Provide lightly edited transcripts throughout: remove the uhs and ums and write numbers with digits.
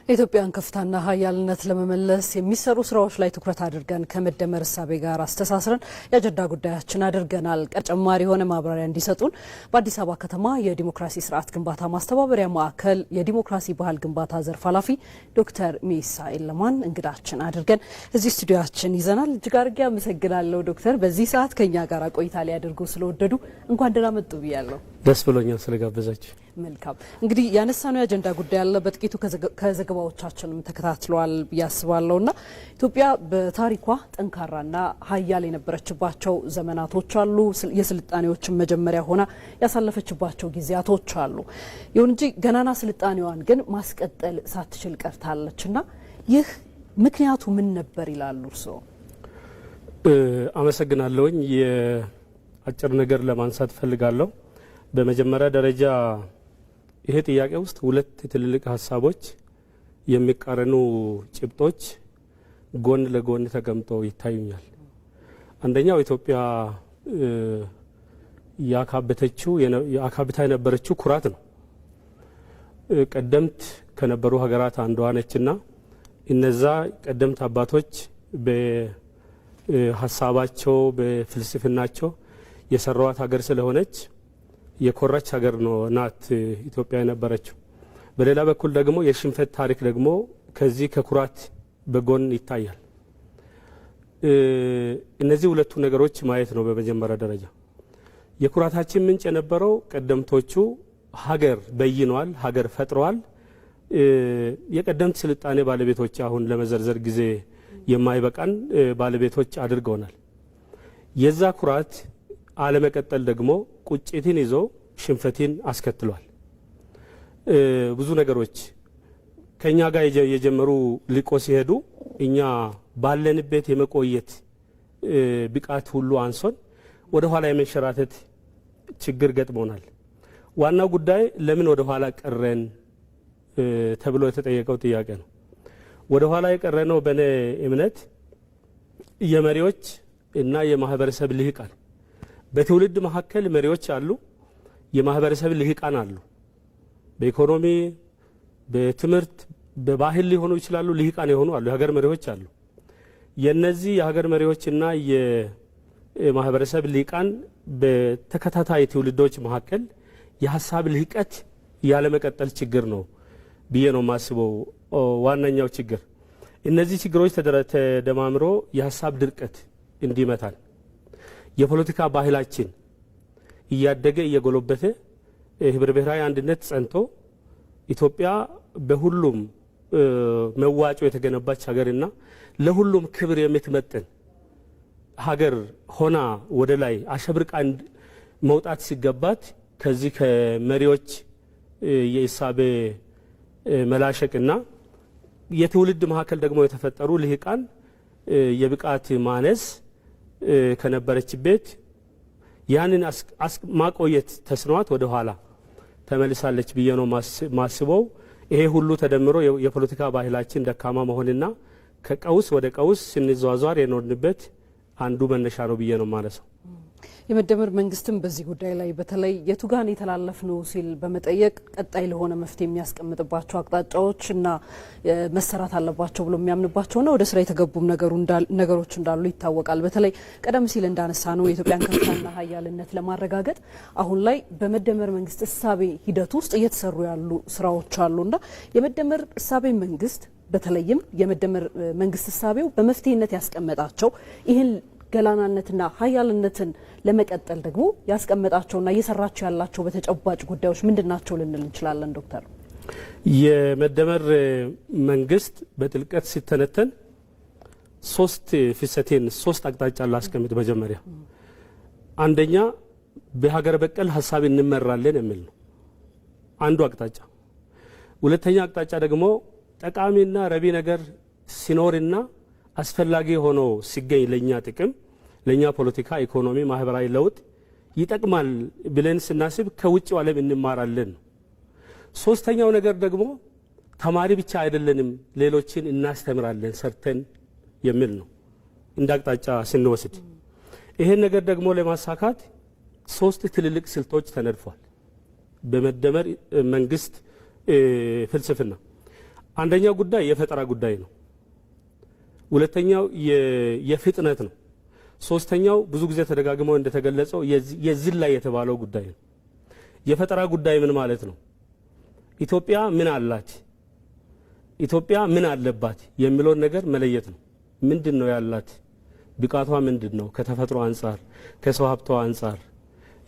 ኢትዮጵያን ከፍታና ሀያልነት ለመመለስ የሚሰሩ ስራዎች ላይ ትኩረት አድርገን ከመደመር እሳቤ ጋር አስተሳስረን የአጀንዳ ጉዳያችን አድርገናል። ተጨማሪ የሆነ ማብራሪያ እንዲሰጡን በአዲስ አበባ ከተማ የዲሞክራሲ ስርዓት ግንባታ ማስተባበሪያ ማዕከል የዲሞክራሲ ባህል ግንባታ ዘርፍ ኃላፊ ዶክተር ሚሳኤል ለማን እንግዳችን አድርገን እዚህ ስቱዲዮአችን ይዘናል። እጅግ አድርጌ አመሰግናለሁ ዶክተር። በዚህ ሰዓት ከኛ ጋር ቆይታ ሊያደርጉ ስለወደዱ እንኳን ደህና መጡ ብያለሁ። ደስ ብሎኛል ስለጋበዛችሁ። መልካም እንግዲህ ያነሳነው የአጀንዳ ጉዳይ አለ በጥቂቱ ከዘገባዎቻችንም ተከታትለዋል ያስባለውና ኢትዮጵያ በታሪኳ ጠንካራና ሀያል የነበረችባቸው ዘመናቶች አሉ። የስልጣኔዎችን መጀመሪያ ሆና ያሳለፈችባቸው ጊዜያቶች አሉ። ይሁን እንጂ ገናና ስልጣኔዋን ግን ማስቀጠል ሳትችል ቀርታለችና ይህ ምክንያቱ ምን ነበር ይላሉ እርስዎ? አመሰግናለሁኝ። የአጭር ነገር ለማንሳት ፈልጋለሁ። በመጀመሪያ ደረጃ ይሄ ጥያቄ ውስጥ ሁለት ትልልቅ ሀሳቦች የሚቃረኑ ጭብጦች ጎን ለጎን ተቀምጠው ይታዩኛል። አንደኛው ኢትዮጵያ ያካብታ የነበረችው ኩራት ነው። ቀደምት ከነበሩ ሀገራት አንዷ ነችና እነዛ ቀደምት አባቶች በሀሳባቸው በፍልስፍናቸው የሰሯት ሀገር ስለሆነች የኮራች ሀገር ነው ናት ኢትዮጵያ የነበረችው። በሌላ በኩል ደግሞ የሽንፈት ታሪክ ደግሞ ከዚህ ከኩራት በጎን ይታያል። እነዚህ ሁለቱ ነገሮች ማየት ነው። በመጀመሪያ ደረጃ የኩራታችን ምንጭ የነበረው ቀደምቶቹ ሀገር በይነዋል፣ ሀገር ፈጥረዋል። የቀደምት ስልጣኔ ባለቤቶች አሁን ለመዘርዘር ጊዜ የማይበቃን ባለቤቶች አድርገውናል። የዛ ኩራት አለመቀጠል ደግሞ ቁጭትን ይዞ ሽንፈትን አስከትሏል። ብዙ ነገሮች ከኛ ጋር የጀመሩ ሊቆ ሲሄዱ እኛ ባለንበት የመቆየት ብቃት ሁሉ አንሶን ወደ ኋላ የመንሸራተት ችግር ገጥሞናል። ዋናው ጉዳይ ለምን ወደ ኋላ ቀረን ተብሎ የተጠየቀው ጥያቄ ነው። ወደ ኋላ የቀረነው በኔ እምነት የመሪዎች እና የማህበረሰብ ልሂቃን በትውልድ መካከል መሪዎች አሉ፣ የማህበረሰብ ልሂቃን አሉ። በኢኮኖሚ፣ በትምህርት፣ በባህል ሊሆኑ ይችላሉ፣ ልሂቃን የሆኑ አሉ፣ የሀገር መሪዎች አሉ። የነዚህ የሀገር መሪዎችና የማህበረሰብ ልሂቃን በተከታታይ ትውልዶች መካከል የሀሳብ ልሂቀት ያለመቀጠል ችግር ነው ብዬ ነው የማስበው። ዋነኛው ችግር እነዚህ ችግሮች ተደማምሮ የሀሳብ ድርቀት እንዲመታል የፖለቲካ ባህላችን እያደገ እየጎለበተ ህብረ ብሔራዊ አንድነት ጸንቶ ኢትዮጵያ በሁሉም መዋጮ የተገነባች ሀገርና ለሁሉም ክብር የምትመጥን ሀገር ሆና ወደ ላይ አሸብርቃ መውጣት ሲገባት ከዚህ ከመሪዎች የኢሳቤ መላሸቅና የትውልድ መካከል ደግሞ የተፈጠሩ ልሂቃን የብቃት ማነስ ከነበረችበት ያንን ማቆየት ተስኗት ወደ ኋላ ተመልሳለች ብዬ ነው ማስበው። ይሄ ሁሉ ተደምሮ የፖለቲካ ባህላችን ደካማ መሆንና ከቀውስ ወደ ቀውስ ስንዟዟር የኖርንበት አንዱ መነሻ ነው ብዬ ነው ማለሰው። የመደመር መንግስትም በዚህ ጉዳይ ላይ በተለይ የቱጋን የተላለፍ ነው ሲል በመጠየቅ ቀጣይ ለሆነ መፍትሄ የሚያስቀምጥባቸው አቅጣጫዎችና መሰራት አለባቸው ብሎ የሚያምንባቸውና ወደ ስራ የተገቡም ነገሮች እንዳሉ ይታወቃል። በተለይ ቀደም ሲል እንዳነሳ ነው የኢትዮጵያን ከፍታና ሀያልነት ለማረጋገጥ አሁን ላይ በመደመር መንግስት እሳቤ ሂደት ውስጥ እየተሰሩ ያሉ ስራዎች አሉና የመደመር እሳቤ መንግስት በተለይም የመደመር መንግስት እሳቤው በመፍትሄነት ያስቀመጣቸው ይህን ገላናነትና ሀያልነትን ለመቀጠል ደግሞ ያስቀመጣቸውና እየሰራቸው ያላቸው በተጨባጭ ጉዳዮች ምንድናቸው ልንል እንችላለን ዶክተር? የመደመር መንግስት በጥልቀት ሲተነተን ሶስት አቅጣጫ ላስቀምጥ። መጀመሪያ አንደኛ በሀገር በቀል ሀሳብ እንመራለን የሚል ነው አንዱ አቅጣጫ። ሁለተኛ አቅጣጫ ደግሞ ጠቃሚና ረቢ ነገር ሲኖርና አስፈላጊ ሆኖ ሲገኝ ለኛ ጥቅም ለኛ ፖለቲካ፣ ኢኮኖሚ፣ ማህበራዊ ለውጥ ይጠቅማል ብለን ስናስብ ከውጭው ዓለም እንማራለን። ሶስተኛው ነገር ደግሞ ተማሪ ብቻ አይደለንም ሌሎችን እናስተምራለን ሰርተን የሚል ነው እንደ አቅጣጫ ስንወስድ። ይሄን ነገር ደግሞ ለማሳካት ሶስት ትልልቅ ስልቶች ተነድፏል በመደመር መንግስት ፍልስፍና። አንደኛው ጉዳይ የፈጠራ ጉዳይ ነው። ሁለተኛው የፍጥነት ነው። ሶስተኛው ብዙ ጊዜ ተደጋግመው እንደተገለጸው የዝላ የተባለው ጉዳይ ነው። የፈጠራ ጉዳይ ምን ማለት ነው? ኢትዮጵያ ምን አላት፣ ኢትዮጵያ ምን አለባት የሚለውን ነገር መለየት ነው። ምንድነው ያላት፣ ብቃቷ ምንድነው፣ ከተፈጥሮ አንጻር ከሰው ሀብቷ አንጻር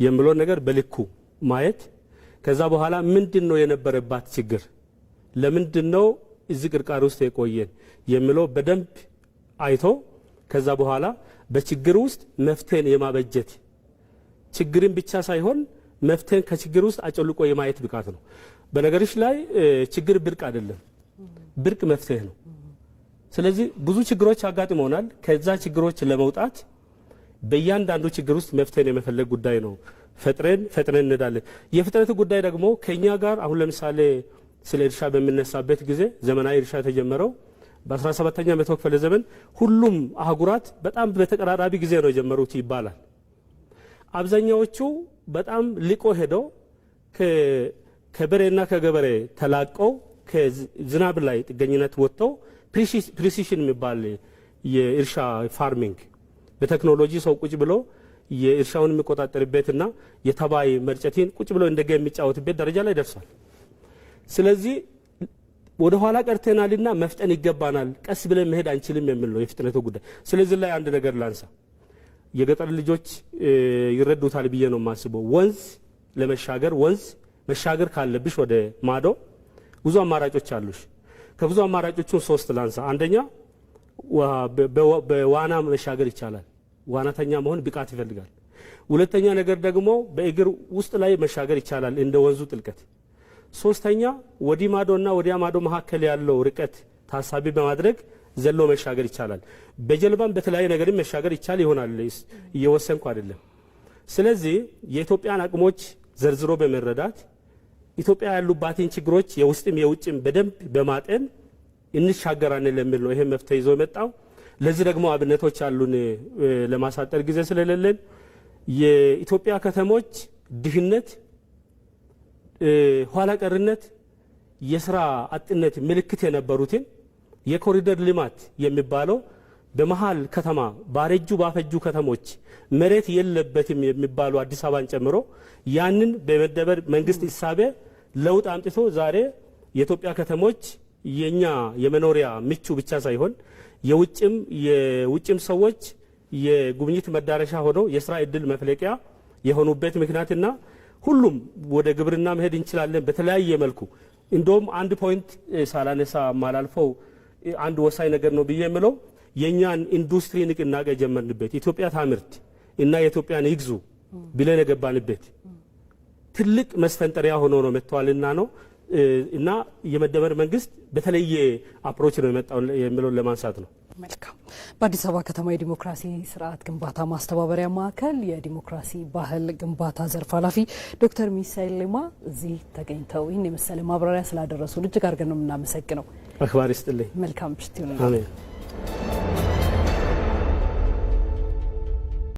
የሚለውን ነገር በልኩ ማየት፣ ከዛ በኋላ ምንድነው የነበረባት ችግር፣ ለምንድነው እዚህ ቅርቃር ውስጥ የቆየን የሚለው በደንብ አይቶ ከዛ በኋላ በችግር ውስጥ መፍትሄን የማበጀት ችግርን ብቻ ሳይሆን መፍትሄን ከችግር ውስጥ አጨልቆ የማየት ብቃት ነው። በነገርሽ ላይ ችግር ብርቅ አይደለም፣ ብርቅ መፍትሄ ነው። ስለዚህ ብዙ ችግሮች አጋጥመውናል። ከዛ ችግሮች ለመውጣት በእያንዳንዱ ችግር ውስጥ መፍትሄን የመፈለግ ጉዳይ ነው። ፈጥረን እንሄዳለን። የፍጥነት ጉዳይ ደግሞ ከኛ ጋር አሁን ለምሳሌ ስለ እርሻ በሚነሳበት ጊዜ ዘመናዊ እርሻ የተጀመረው በ17ኛ መቶ ክፍለ ዘመን ሁሉም አህጉራት በጣም በተቀራራቢ ጊዜ ነው የጀመሩት ይባላል። አብዛኛዎቹ በጣም ልቆ ሄደው ከበሬና ከገበሬ ተላቀው ከዝናብ ላይ ጥገኝነት ወጥተው ፕሪሲሽን የሚባል የእርሻ ፋርሚንግ በቴክኖሎጂ ሰው ቁጭ ብሎ የእርሻውን የሚቆጣጠርበትና የተባይ መርጨትን ቁጭ ብሎ እንደገ የሚጫወትበት ደረጃ ላይ ደርሷል። ስለዚህ ወደ ኋላ ቀርተናልና መፍጠን ይገባናል፣ ቀስ ብለን መሄድ አንችልም የሚል ነው የፍጥነቱ ጉዳይ። ስለዚህ ላይ አንድ ነገር ላንሳ። የገጠር ልጆች ይረዱታል ብዬ ነው የማስበው። ወንዝ ለመሻገር ወንዝ መሻገር ካለብሽ ወደ ማዶ ብዙ አማራጮች አሉሽ። ከብዙ አማራጮቹ 3 ላንሳ። አንደኛ በዋና መሻገር ይቻላል። ዋናተኛ መሆን ብቃት ይፈልጋል። ሁለተኛ ነገር ደግሞ በእግር ውስጥ ላይ መሻገር ይቻላል እንደ ወንዙ ጥልቀት። ሶስተኛ ወዲህ ማዶና ወዲያ ማዶ መካከል ያለው ርቀት ታሳቢ በማድረግ ዘሎ መሻገር ይቻላል። በጀልባም በተለያየ ነገርም መሻገር ይቻል ይሆናል፣ እየወሰንኩ አይደለም። ስለዚህ የኢትዮጵያን አቅሞች ዘርዝሮ በመረዳት ኢትዮጵያ ያሉባትን ችግሮች የውስጥም የውጭም በደንብ በማጤን እንሻገራለን ለሚል ነው ይሄ መፍትሄ ይዞ የመጣው። ለዚህ ደግሞ አብነቶች አሉን። ለማሳጠር ጊዜ ስለሌለን የኢትዮጵያ ከተሞች ድህነት፣ ኋላ ቀርነት፣ የስራ አጥነት ምልክት የነበሩትን የኮሪደር ልማት የሚባለው በመሃል ከተማ ባረጁ ባፈጁ ከተሞች መሬት የለበትም የሚባሉ አዲስ አበባን ጨምሮ ያንን በመደበር መንግስት ኢሳቤ ለውጥ አምጥቶ ዛሬ የኢትዮጵያ ከተሞች የኛ የመኖሪያ ምቹ ብቻ ሳይሆን የውጭም ሰዎች የጉብኝት መዳረሻ ሆነው የስራ እድል መፍለቂያ የሆኑበት ምክንያትና ሁሉም ወደ ግብርና መሄድ እንችላለን በተለያየ መልኩ። እንደውም አንድ ፖይንት ሳላነሳ ማላልፈው አንድ ወሳኝ ነገር ነው ብዬ የምለው የኛን ኢንዱስትሪ ንቅናቄ ጀመርንበት። ኢትዮጵያ ታምርት እና የኢትዮጵያን ይግዙ ብለን የገባንበት ትልቅ መስፈንጠሪያ ሆኖ ነው መጥቷልና ነው እና የመደመር መንግስት በተለየ አፕሮች ነው የመጣው የሚለውን ለማንሳት ነው። መልካም። በአዲስ አበባ ከተማ የዲሞክራሲ ስርዓት ግንባታ ማስተባበሪያ ማዕከል የዲሞክራሲ ባህል ግንባታ ዘርፍ ኃላፊ ዶክተር ሚሳኤል ሌማ እዚህ ተገኝተው ይህን የመሰለ ማብራሪያ ስላደረሱን እጅግ አድርገን ነው የምናመሰግነው። አክባሪ ስጥልኝ። መልካም ምሽት ይሁን። አሜን።